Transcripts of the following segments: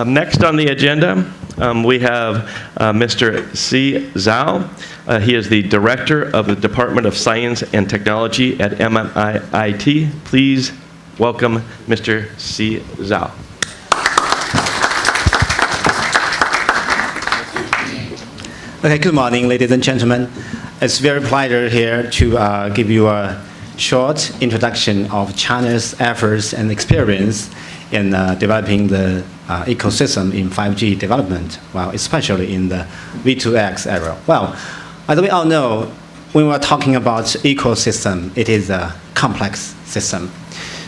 Next on the agenda, we have Mr.Ce Zhao. He is the Director of the Department of Science and Technology at MIIT. Please welcome Mr.Ce Zhao. Okay, good morning, ladies and gentlemen. It's very pleasure here to give you a short introduction of China's efforts and experience in developing the ecosystem in 5G development, well, especially in the V2X era. Well, as we all know, when we're talking about ecosystem, it is a complex system.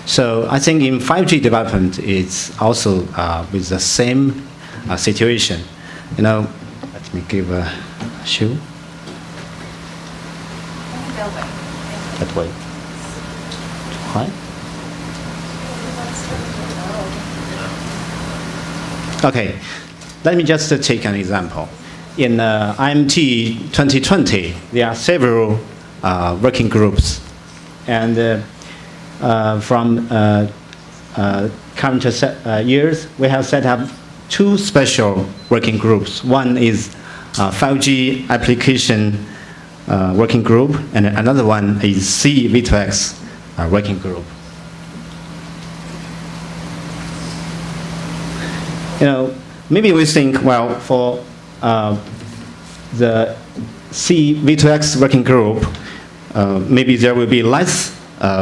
So I think in 5G development, it's also with the same situation. You know, let me give a show. That way. Why? Okay, let me just take an example. In IMT 2020, there are several working groups, and from current years, we have set up two special working groups. One is 5G application working group, and another one is C-V2X working group. You know, maybe we think, well, for the C-V2X working group, maybe there will be less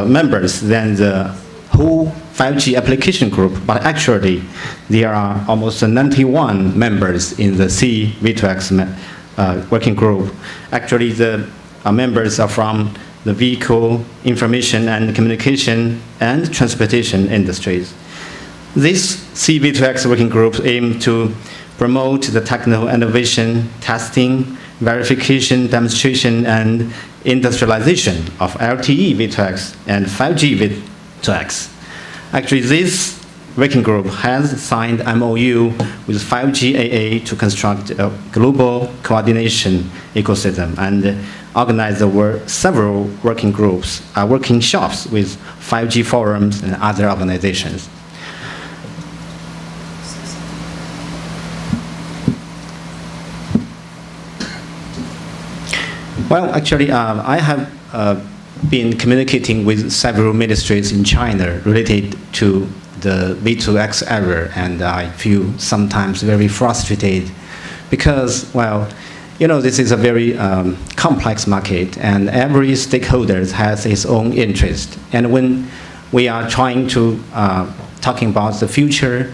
members than the whole 5G application group, but actually there are almost 91 members in the C-V2X working group. Actually, the members are from the vehicle, information and communication, and transportation industries. This C-V2X working group aims to promote the technical innovation, testing, verification, demonstration, and industrialization of LTE V2X and 5G V2X. Actually, this working group has signed MOU with 5G AA to construct a global coordination ecosystem and organize several working groups, workshops with 5G forums and other organizations. Well, actually, I have been communicating with several ministries in China related to the V2X era, and I feel sometimes very frustrated because, well, you know, this is a very complex market, and every stakeholder has its own interest. And when we are trying to talking about the future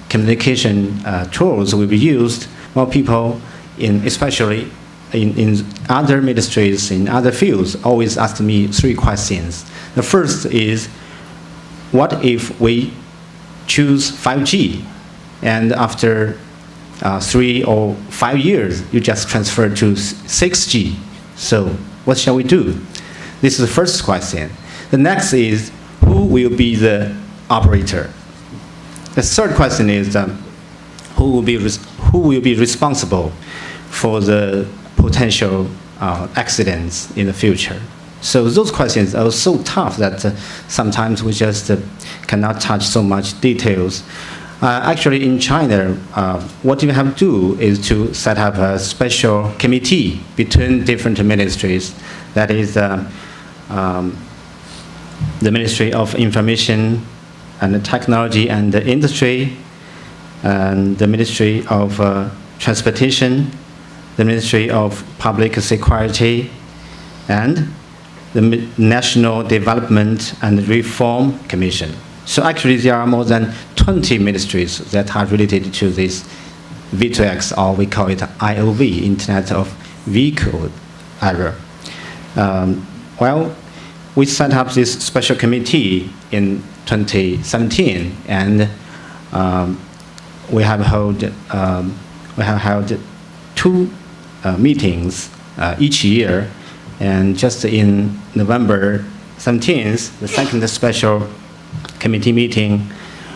communication tools will be used, well, people, especially in other ministries, in other fields, always ask me three questions. The first is, what if we choose 5G, and after 3 or 5 years, you just transfer to 6G? So what shall we do? This is the first question. The next is, who will be the operator? The third question is, who will be responsible for the potential accidents in the future? So those questions are so tough that sometimes we just cannot touch so much details. Actually, in China, what we have to do is to set up a special committee between different ministries. That is the Ministry of Information and Technology and Industry, and the Ministry of Transportation, the Ministry of Public Security, and the National Development and Reform Commission. So actually there are more than 20 ministries that are related to this V2X, or we call it IOV, Internet of Vehicle era. Well, we set up this special committee in 2017, and we have held two meetings each year, and just in November 17th, the second special committee meeting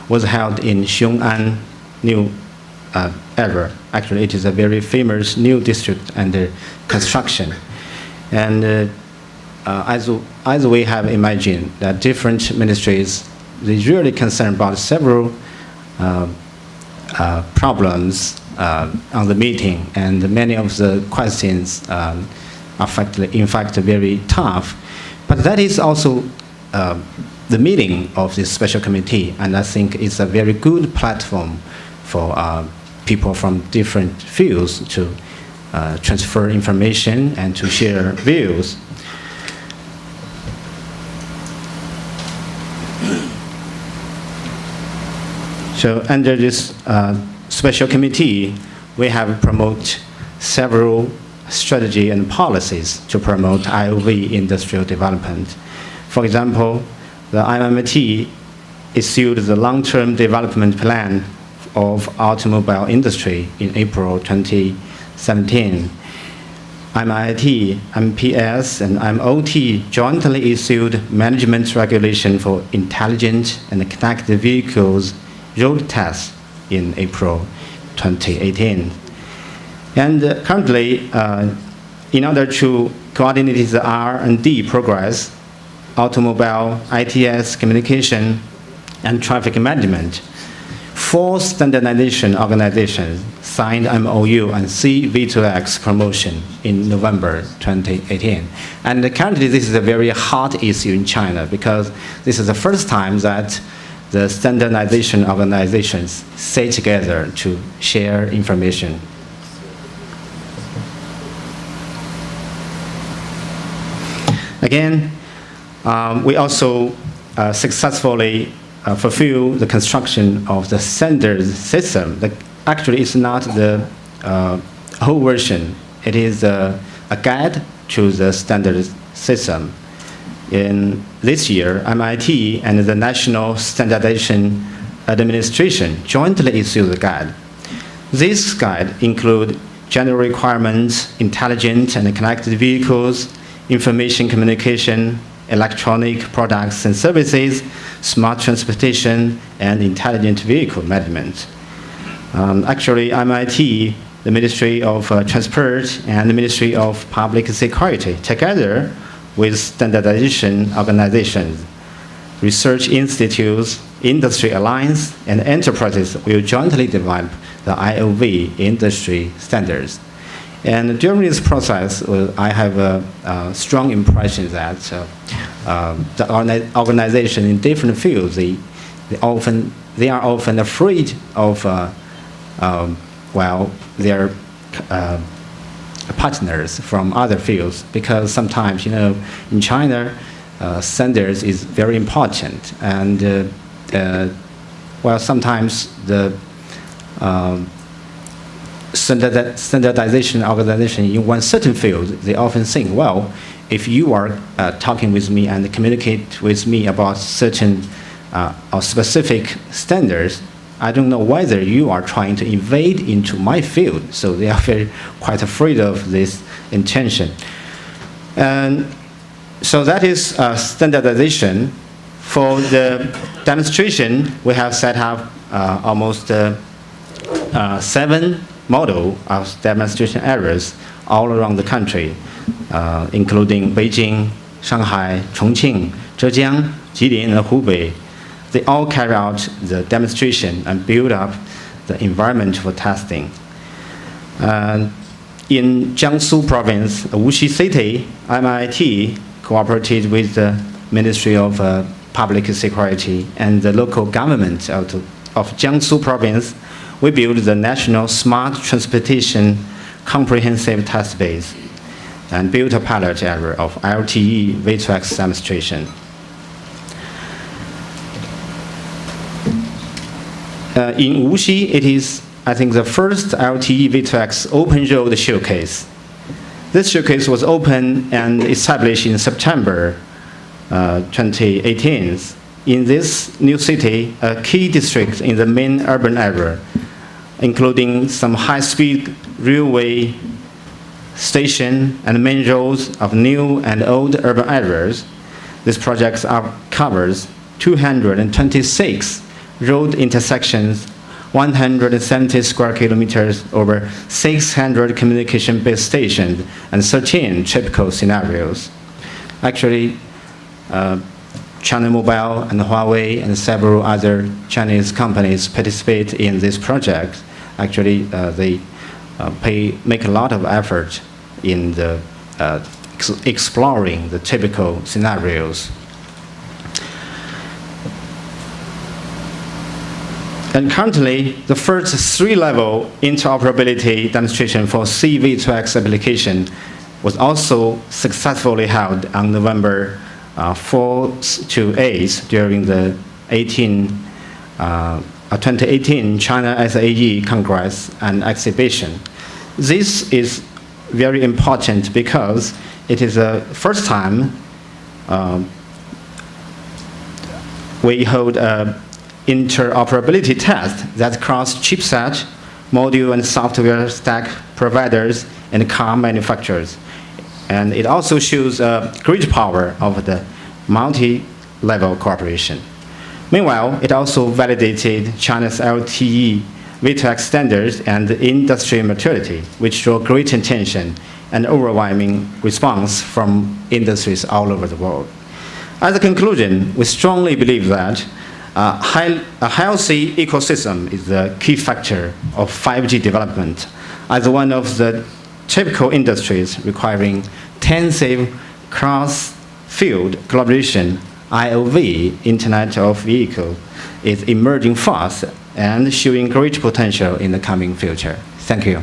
was held in Xiong'an New Era. Actually, it is a very famous new district under construction. And as we have imagined, that different ministries, they really concerned about several problems on the meeting, and many of the questions are in fact very tough. But that is also the meaning of this special committee, and I think it's a very good platform for people from different fields to transfer information and to share views. So under this special committee, we have promoted several strategy and policies to promote IOV industrial development. For example, the MIIT issued the long-term development plan of automobile industry in April 2017. MIIT, MPS, and MOT jointly issued management regulation for intelligent and connected vehicles road tests in April 2018. And currently, in order to coordinate the R&D progress, automobile, ITS, communication, and traffic management, 4 standardization organizations signed MOU and C-V2X promotion in November 2018. And currently, this is a very hot issue in China because this is the first time that the standardization organizations stay together to share information. Again, we also successfully fulfill the construction of the standard system. Actually, it's not the whole version. It is a guide to the standard system. In this year, MIT and the National Standardization Administration jointly issued the guide. This guide includes general requirements, intelligent and connected vehicles, information communication, electronic products and services, smart transportation, and intelligent vehicle management. Actually, MIT, the Ministry of Transport, and the Ministry of Public Security, together with standardization organizations, research institutes, industry alliance, and enterprises will jointly develop the IOV industry standards. And during this process, I have a strong impression that the organization in different fields, they are often afraid of their partners from other fields, because sometimes, in China, standards is very important, and sometimes the standardization organization in one certain field, they often think, well, if you are talking with me and communicate with me about certain or specific standards, I don't know whether you are trying to invade into my field. So they are quite afraid of this intention. And so that is standardization. For the demonstration, we have set up almost 7 model of demonstration areas all around the country, including Beijing, Shanghai, Chongqing, Zhejiang, Jilin, and Hubei. They all carry out the demonstration and build up the environment for testing. In Jiangsu province, Wuxi city, MIIT cooperated with the Ministry of Public Security and the local government of Jiangsu province. We built the National Smart Transportation Comprehensive Test Base and built a pilot area of LTE V2X demonstration. In Wuxi, it is, I think, the first LTE V2X open road showcase. This showcase was opened and established in September 2018. In this new city, a key district in the main urban area, including some high-speed railway station and main roads of new and old urban areas. This project covers 226 road intersections, 170 square kilometers, over 600 communication-based stations, and 13 typical scenarios. Actually, China Mobile and Huawei and several other Chinese companies participate in this project. Actually, they make a lot of effort in the exploring the typical scenarios. And currently, the first three-level interoperability demonstration for C-V2X application was also successfully held on November 4th to 8th during the 2018 China SAE Congress and Exhibition. This is very important because it is the first time we hold a interoperability test that cross chipset, module, and software stack providers and car manufacturers. And it also shows great power of the multi-level cooperation. Meanwhile, it also validated China's LTE V2X standards and industry maturity, which draw great attention and overwhelming response from industries all over the world. As a conclusion, we strongly believe that a healthy ecosystem is the key factor of 5G development as one of the typical industries requiring intensive cross-field collaboration. IOV, Internet of Vehicle, is emerging fast and showing great potential in the coming future. Thank you.